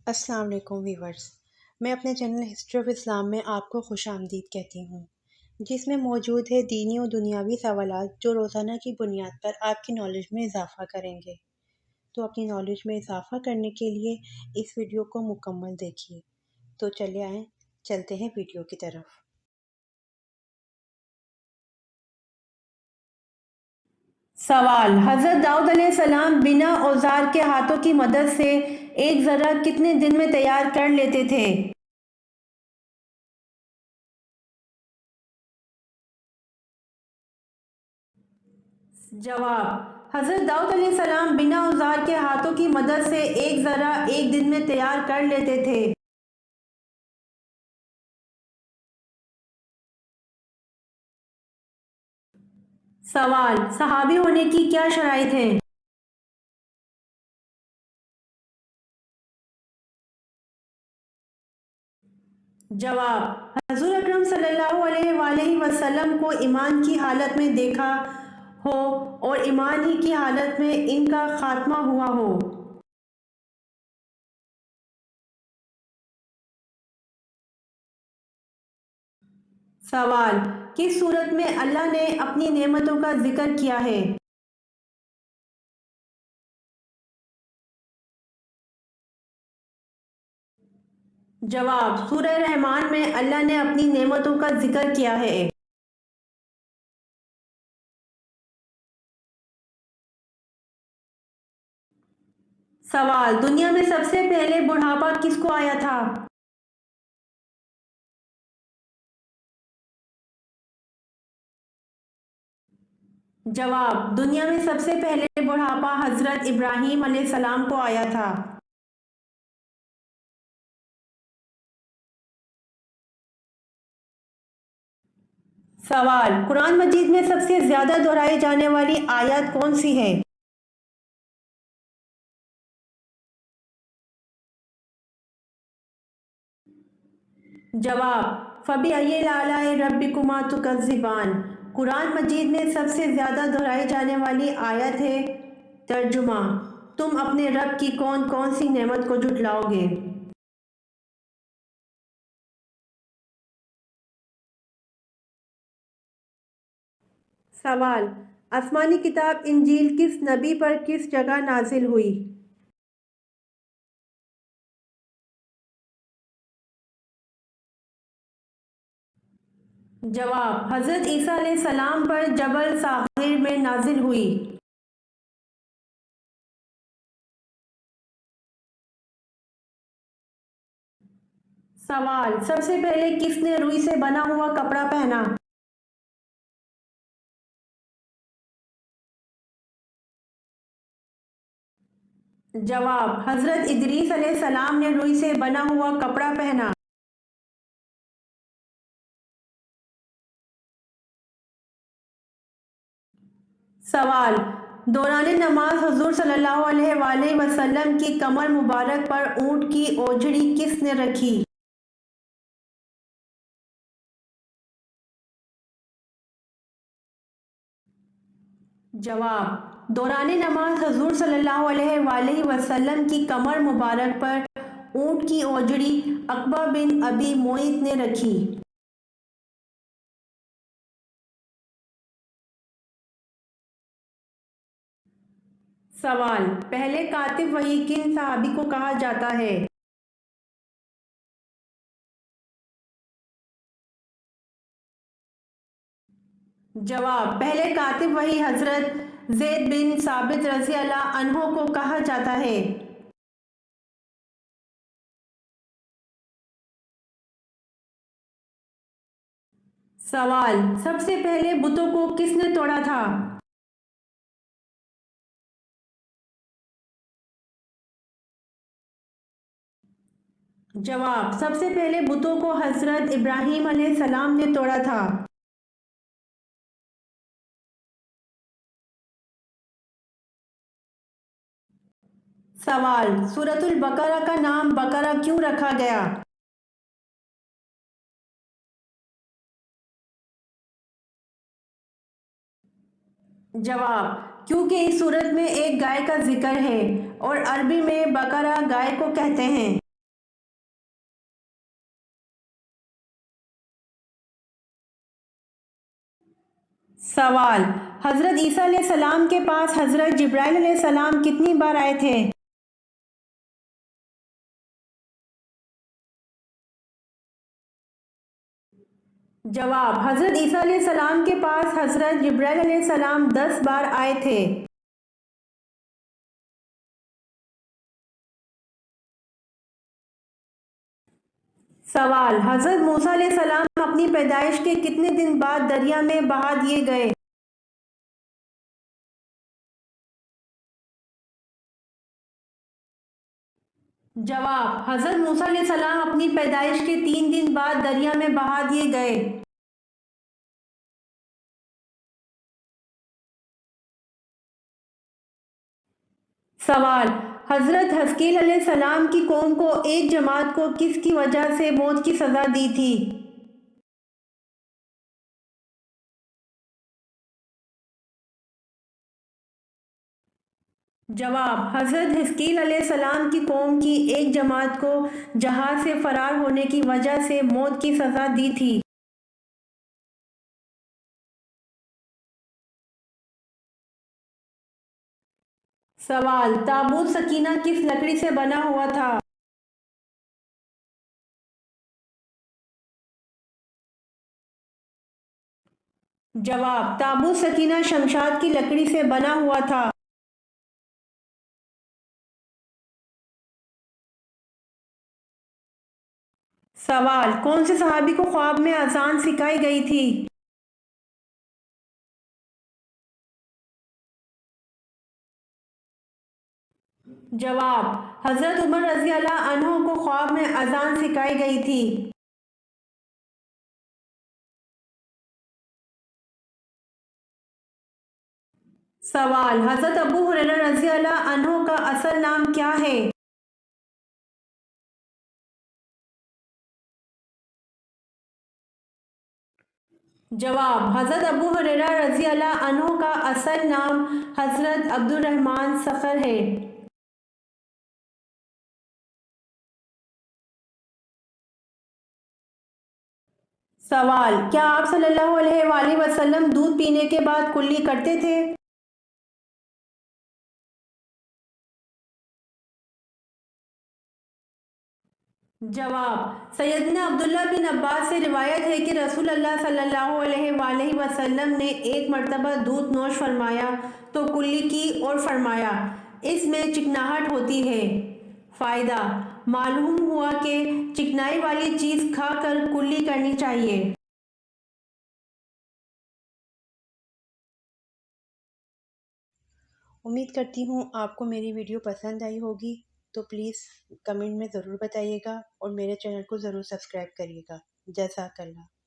السلام علیکم ویورز، میں اپنے چینل ہسٹری آف اسلام میں آپ کو خوش آمدید کہتی ہوں، جس میں موجود ہے دینی و دنیاوی سوالات جو روزانہ کی بنیاد پر آپ کی نالج میں اضافہ کریں گے۔ تو اپنی نالج میں اضافہ کرنے کے لیے اس ویڈیو کو مکمل دیکھیے۔ تو چلے آئیں، چلتے ہیں ویڈیو کی طرف۔ سوال: حضرت داؤد علیہ السلام بنا اوزار کے ہاتھوں کی مدد سے ایک ذرہ کتنے دن میں تیار کر لیتے تھے؟ جواب: حضرت داؤد علیہ السلام بنا اوزار کے ہاتھوں کی مدد سے ایک ذرہ ایک دن میں تیار کر لیتے تھے۔ سوال: صحابی ہونے کی کیا شرائط ہیں؟ جواب: حضور اکرم صلی اللہ علیہ وآلہ وسلم کو ایمان کی حالت میں دیکھا ہو اور ایمان ہی کی حالت میں ان کا خاتمہ ہوا ہو۔ سوال: کس صورت میں اللہ نے اپنی نعمتوں کا ذکر کیا ہے؟ جواب: سورہ رحمان میں اللہ نے اپنی نعمتوں کا ذکر کیا ہے۔ سوال: دنیا میں سب سے پہلے بڑھاپا کس کو آیا تھا؟ جواب: دنیا میں سب سے پہلے بڑھاپا حضرت ابراہیم علیہ السلام کو آیا تھا۔ سوال: قرآن مجید میں سب سے زیادہ دہرائی جانے والی آیت کون سی ہے؟ جواب: فَبِأَيِّ آلَاءِ رَبِّكُمَا تُكَذِّبَانِ۔ قرآن مجید میں سب سے زیادہ دہرائی جانے والی آیت ہے۔ ترجمہ: تم اپنے رب کی کون کون سی نعمت کو جھٹلاؤ گے؟ سوال: آسمانی کتاب انجیل کس نبی پر کس جگہ نازل ہوئی؟ جواب: حضرت عیسیٰ علیہ السلام پر جبل صاغر میں نازل ہوئی۔ سوال: سب سے پہلے کس نے روئی سے بنا ہوا کپڑا پہنا؟ جواب: حضرت ادریس علیہ السلام نے روئی سے بنا ہوا کپڑا پہنا۔ سوال: دوران نماز حضور صلی اللہ علیہ وآلہ وسلم کی کمر مبارک پر اونٹ کی اوجھڑی کس نے رکھی؟ جواب: دوران نماز حضور صلی اللہ علیہ وآلہ وسلم کی کمر مبارک پر اونٹ کی اوجھڑی عقبہ بن ابی معیط نے رکھی۔ سوال: پہلے کاتب وحی کن صحابی کو کہا جاتا ہے؟ جواب: پہلے کاتب وحی حضرت زید بن ثابت رضی اللہ عنہ کو کہا جاتا ہے۔ سوال: سب سے پہلے بتوں کو کس نے توڑا تھا؟ جواب: سب سے پہلے بتوں کو حضرت ابراہیم علیہ السلام نے توڑا تھا۔ سوال: سورۃ البقرہ کا نام بقرہ کیوں رکھا گیا؟ جواب: کیونکہ اس سورت میں ایک گائے کا ذکر ہے اور عربی میں بقرہ گائے کو کہتے ہیں۔ سوال: حضرت عیسیٰ علیہ السلام کے پاس حضرت جبرائیل علیہ السلام کتنی بار آئے تھے؟ جواب: حضرت عیسیٰ علیہ السلام کے پاس حضرت جبرائیل علیہ السلام 10 بار آئے تھے۔ سوال: حضرت موسیٰ علیہ السلام اپنی پیدائش کے کتنے دن بعد دریا میں بہا دیے گئے؟ جواب: حضرت موسیٰ علیہ السلام اپنی پیدائش کے 3 دن بعد دریا میں بہا دیے گئے۔ سوال: حضرت حزقیل علیہ السلام کی قوم کو ایک جماعت کو کس کی وجہ سے موت کی سزا دی تھی؟ جواب: حضرت حزقیل علیہ السلام کی قوم کی ایک جماعت کو جہاز سے فرار ہونے کی وجہ سے موت کی سزا دی تھی۔ سوال: تابوت سکینہ کس لکڑی سے بنا ہوا تھا؟ جواب: تابوت سکینہ شمشاد کی لکڑی سے بنا ہوا تھا۔ سوال: کون سے صحابی کو خواب میں اذان سکھائی گئی تھی؟ جواب: حضرت عمر رضی اللہ عنہ کو خواب میں اذان سکھائی گئی تھی۔ سوال: حضرت ابو ہریرہ رضی اللہ عنہ کا اصل نام کیا ہے؟ جواب: حضرت ابو ہریرہ رضی اللہ عنہ کا اصل نام حضرت عبد الرحمن صخر ہے۔ سوال: کیا آپ صلی اللہ علیہ وآلہ وسلم دودھ پینے کے بعد کلی کرتے تھے؟ جواب: سیدنا عبداللہ بن عباس سے روایت ہے کہ رسول اللہ صلی اللہ علیہ وآلہ وسلم نے ایک مرتبہ دودھ نوش فرمایا تو کلی کی اور فرمایا، اس میں چکناہٹ ہوتی ہے۔ فائدہ: معلوم ہوا کہ چکنائی والی چیز کھا کر کلی کرنی چاہیے۔ امید کرتی ہوں آپ کو میری ویڈیو پسند آئی ہوگی، تو پلیز کمنٹ میں ضرور بتائیے گا اور میرے چینل کو ضرور سبسکرائب کریے گا۔ جزاک اللہ۔